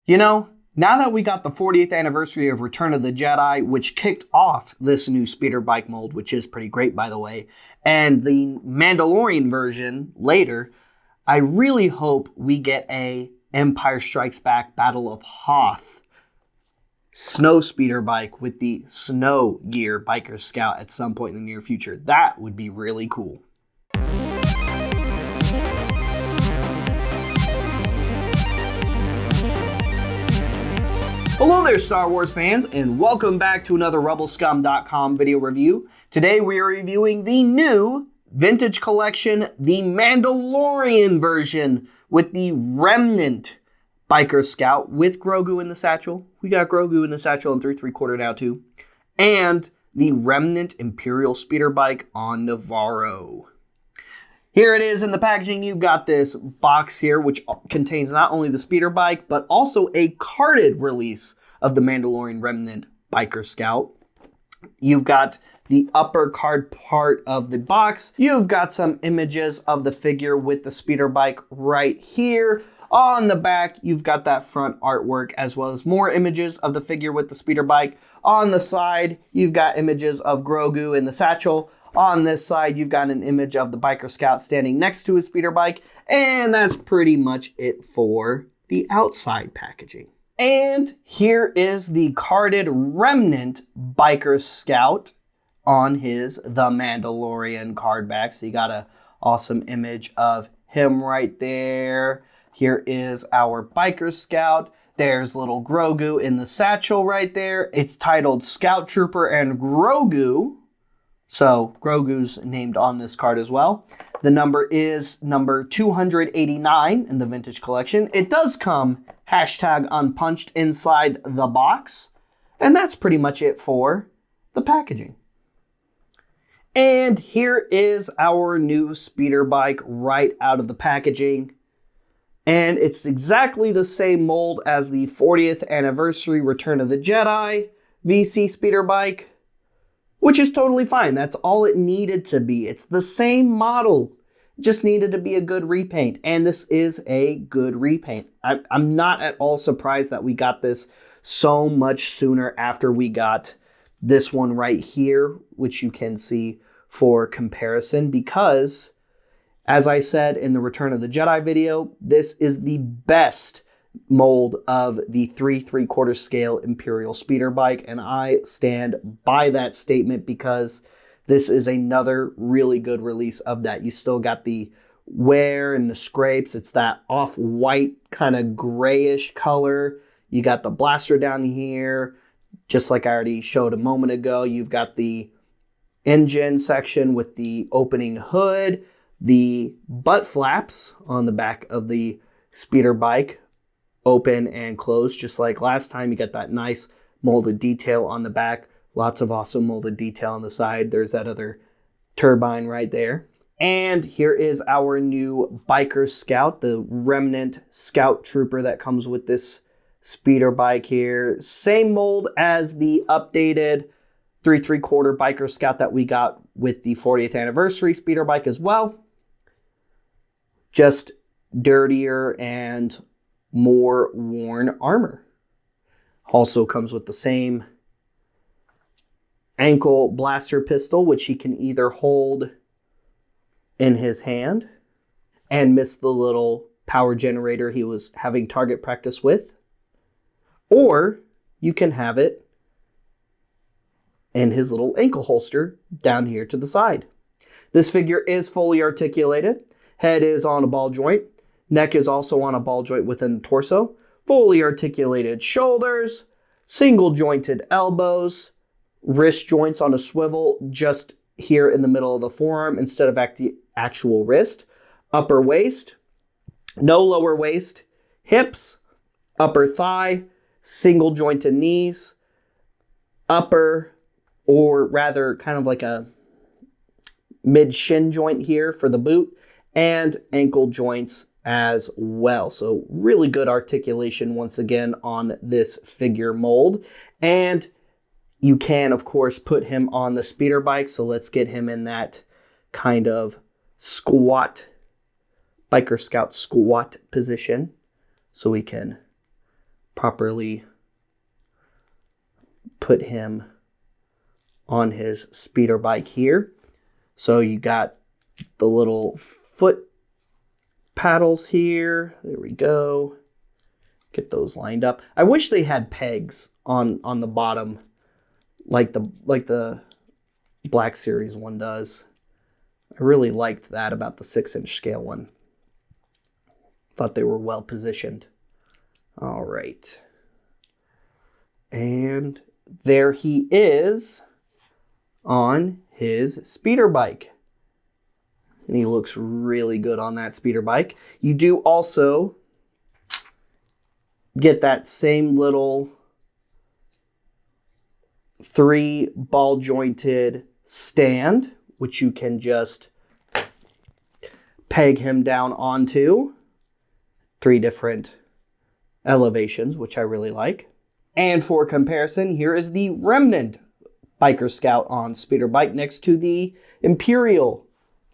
You know, now that we got the 40th anniversary of Return of the Jedi, which kicked off this new speeder bike mold, which is pretty great, by the way, and the Mandalorian version later, I really hope we get a Empire Strikes Back Battle of Hoth snow speeder bike with the snow gear biker scout at some point in the near future. That would be really cool. Hello there, Star Wars fans, and welcome back to another RebelScum.com video review. Today we are reviewing the new vintage collection, the Mandalorian version with the Remnant biker scout with Grogu in the satchel. We got Grogu in the satchel in 3 3/4 now too. And the Remnant Imperial speeder bike on Navarro. Here it is in the packaging. You've got this box here, which contains not only the speeder bike, but also a carded release of the Mandalorian Remnant Biker Scout. You've got the upper card part of the box. You've got some images of the figure with the speeder bike right here. On the back, you've got that front artwork, as well as more images of the figure with the speeder bike. On the side, you've got images of Grogu in the satchel. On this side, you've got an image of the biker scout standing next to his speeder bike, and that's pretty much it for the outside packaging. And here is the carded Remnant biker scout on his The Mandalorian card back. So you got an awesome image of him right there. Here is our biker scout. There's little Grogu in the satchel right there. It's titled Scout Trooper and Grogu. So Grogu's named on this card as well. The number is number 289 in the vintage collection. It does come #unpunched inside the box. And that's pretty much it for the packaging. And here is our new speeder bike right out of the packaging. And it's exactly the same mold as the 40th anniversary Return of the Jedi VC speeder bike, which is totally fine. That's all it needed to be. It's the same model. It just needed to be a good repaint. And this is a good repaint. I'm not at all surprised that we got this so much sooner after we got this one right here, which you can see for comparison, because as I said in the Return of the Jedi video, this is the best mold of the 3 3/4 scale Imperial speeder bike, and I stand by that statement because this is another really good release of that. You still got the wear and the scrapes. It's that off-white kind of grayish color. You got the blaster down here, just like I already showed a moment ago. You've got the engine section with the opening hood, the butt flaps on the back of the speeder bike open and close, just like last time. You got that nice molded detail on the back. Lots of awesome molded detail on the side. There's that other turbine right there. And here is our new biker scout, the Remnant Scout Trooper that comes with this speeder bike here. Same mold as the updated 3 3/4 biker scout that we got with the 40th anniversary speeder bike as well. Just dirtier and more worn armor. Also comes with the same ankle blaster pistol, which he can either hold in his hand and miss the little power generator he was having target practice with, or you can have it in his little ankle holster down here to the side. This figure is fully articulated. Head is on a ball joint. Neck is also on a ball joint within the torso. Fully articulated shoulders, single jointed elbows, wrist joints on a swivel just here in the middle of the forearm instead of actual wrist. Upper waist, no lower waist, hips, upper thigh, single jointed knees, upper, or rather kind of like a mid shin joint here for the boot, and ankle joints as well. So really good articulation once again on this figure mold. And you can, of course, put him on the speeder bike. So let's get him in that kind of squat, biker scout squat position. So we can properly put him on his speeder bike here. So you got the little foot paddles here. There we go. Get those lined up. I wish they had pegs on the bottom like the Black Series one does. I really liked that about the 6-inch scale one. Thought they were well positioned. All right. And there he is on his speeder bike. And he looks really good on that speeder bike. You do also get that same little 3 ball jointed stand, which you can just peg him down onto. 3 different elevations, which I really like. And for comparison, here is the Remnant Biker Scout on speeder bike next to the Imperial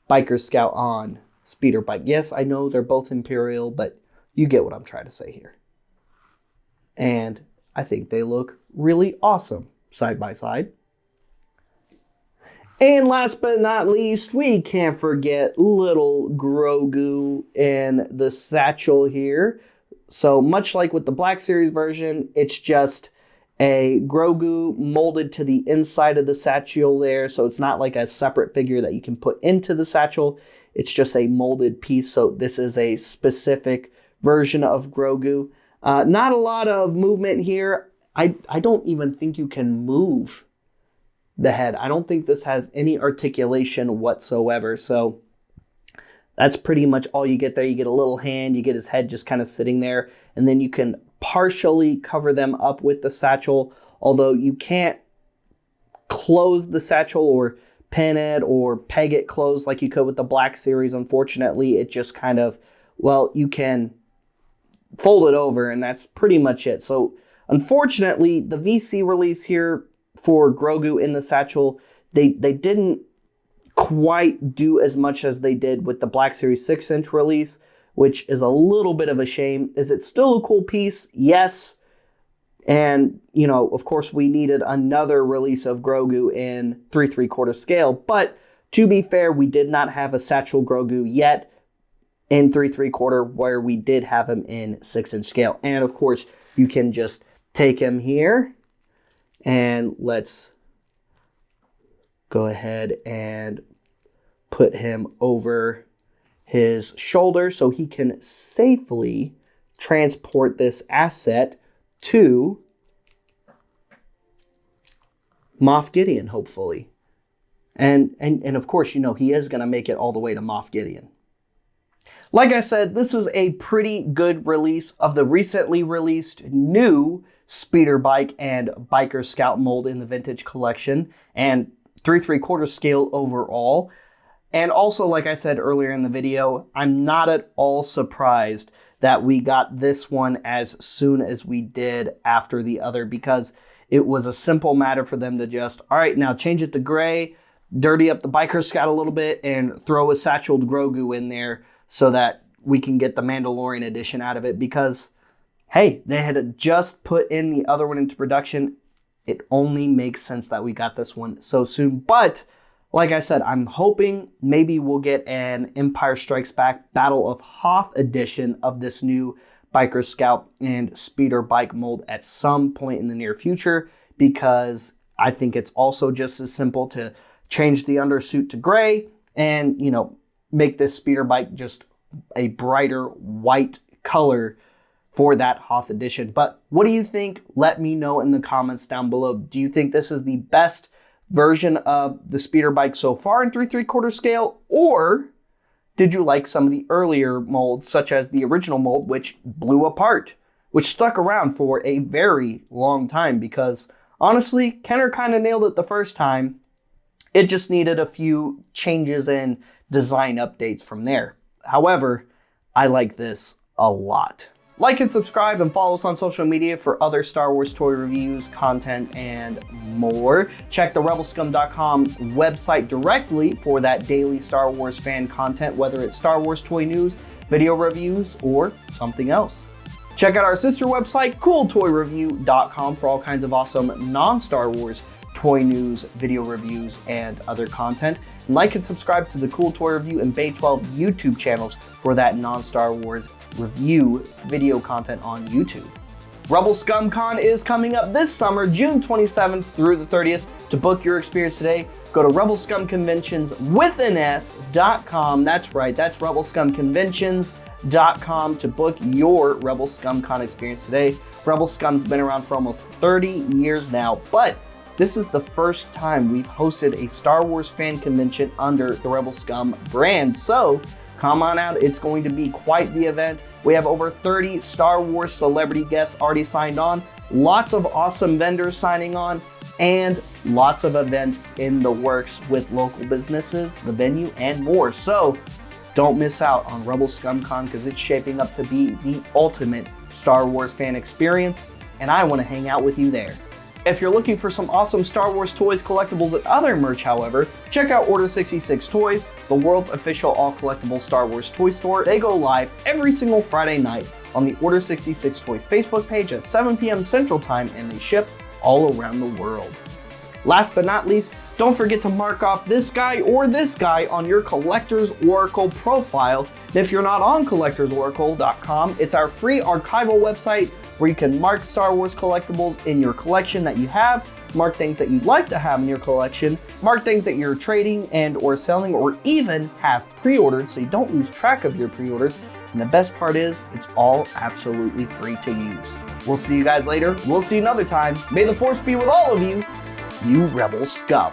Biker Scout on speeder bike. Yes, I know they're both Imperial, but you get what I'm trying to say here. And I think they look really awesome side by side. And last but not least, we can't forget little Grogu in the satchel here. So much like with the Black Series version, it's just a Grogu molded to the inside of the satchel there. So it's not like a separate figure that you can put into the satchel. It's just a molded piece. So this is a specific version of Grogu. Not a lot of movement here. I don't even think you can move the head. I don't think this has any articulation whatsoever. So that's pretty much all you get there. You get a little hand, you get his head just kind of sitting there, and then you can partially cover them up with the satchel, although you can't close the satchel or pin it or peg it closed like you could with the Black Series. Unfortunately, it just kind of, well, you can fold it over and that's pretty much it. So unfortunately, the VC release here for Grogu in the satchel, they didn't quite do as much as they did with the Black Series 6-inch release, which is a little bit of a shame. Is it still a cool piece? Yes. And, you know, of course, we needed another release of Grogu in 3 3/4 scale. But to be fair, we did not have a satchel Grogu yet in 3 3/4, where we did have him in 6-inch scale. And of course, you can just take him here and let's go ahead and put him over his shoulder so he can safely transport this asset to Moff Gideon, hopefully. And of course, you know, he is going to make it all the way to Moff Gideon. Like I said, this is a pretty good release of the recently released new speeder bike and biker scout mold in the vintage collection, and 3 3/4 scale overall. And also, like I said earlier in the video, I'm not at all surprised that we got this one as soon as we did after the other, because it was a simple matter for them to just, all right, now change it to gray, dirty up the biker scout a little bit, and throw a satcheled Grogu in there so that we can get the Mandalorian edition out of it. Because, hey, they had just put in the other one into production. It only makes sense that we got this one so soon. But like I said, I'm hoping maybe we'll get an Empire Strikes Back Battle of Hoth edition of this new biker scout and speeder bike mold at some point in the near future, because I think it's also just as simple to change the undersuit to gray and, you know, make this speeder bike just a brighter white color for that Hoth edition. But what do you think? Let me know in the comments down below. Do you think this is the best version of the speeder bike so far in 3 3/4 scale, or did you like some of the earlier molds, such as the original mold, which blew apart, which stuck around for a very long time? Because honestly, Kenner kind of nailed it the first time. It just needed a few changes and design updates from there. However, I like this a lot. Like and subscribe and follow us on social media for other Star Wars toy reviews, content, and more. Check the rebelscum.com website directly for that daily Star Wars fan content, whether it's Star Wars toy news, video reviews, or something else. Check out our sister website, cooltoyreview.com, for all kinds of awesome non-Star Wars toy news, video reviews, and other content. And like and subscribe to the Cool Toy Review and Bay 12 YouTube channels for that non-Star Wars review video content on YouTube. Rebel Scum Con is coming up this summer, June 27th through the 30th. To book your experience today, go to rebelscumconventions.com. That's right, that's rebelscumconventions.com to book your Rebel Scum Con experience today. Rebel Scum's been around for almost 30 years now, but this is the first time we've hosted a Star Wars fan convention under the Rebel Scum brand. So come on out, it's going to be quite the event. We have over 30 Star Wars celebrity guests already signed on, lots of awesome vendors signing on, and lots of events in the works with local businesses, the venue, and more. So don't miss out on Rebel Scum Con, because it's shaping up to be the ultimate Star Wars fan experience, and I want to hang out with you there. If you're looking for some awesome Star Wars toys, collectibles, and other merch, however, check out Order 66 Toys, the world's official all-collectible Star Wars toy store. They go live every single Friday night on the Order 66 Toys Facebook page at 7 p.m. Central Time, and they ship all around the world. Last but not least, don't forget to mark off this guy or this guy on your Collector's Oracle profile. And if you're not on collectorsoracle.com, it's our free archival website where you can mark Star Wars collectibles in your collection that you have, mark things that you'd like to have in your collection, mark things that you're trading and or selling, or even have pre-ordered so you don't lose track of your pre-orders. And the best part is, it's all absolutely free to use. We'll see you guys later. We'll see you another time. May the Force be with all of you, you Rebel Scum.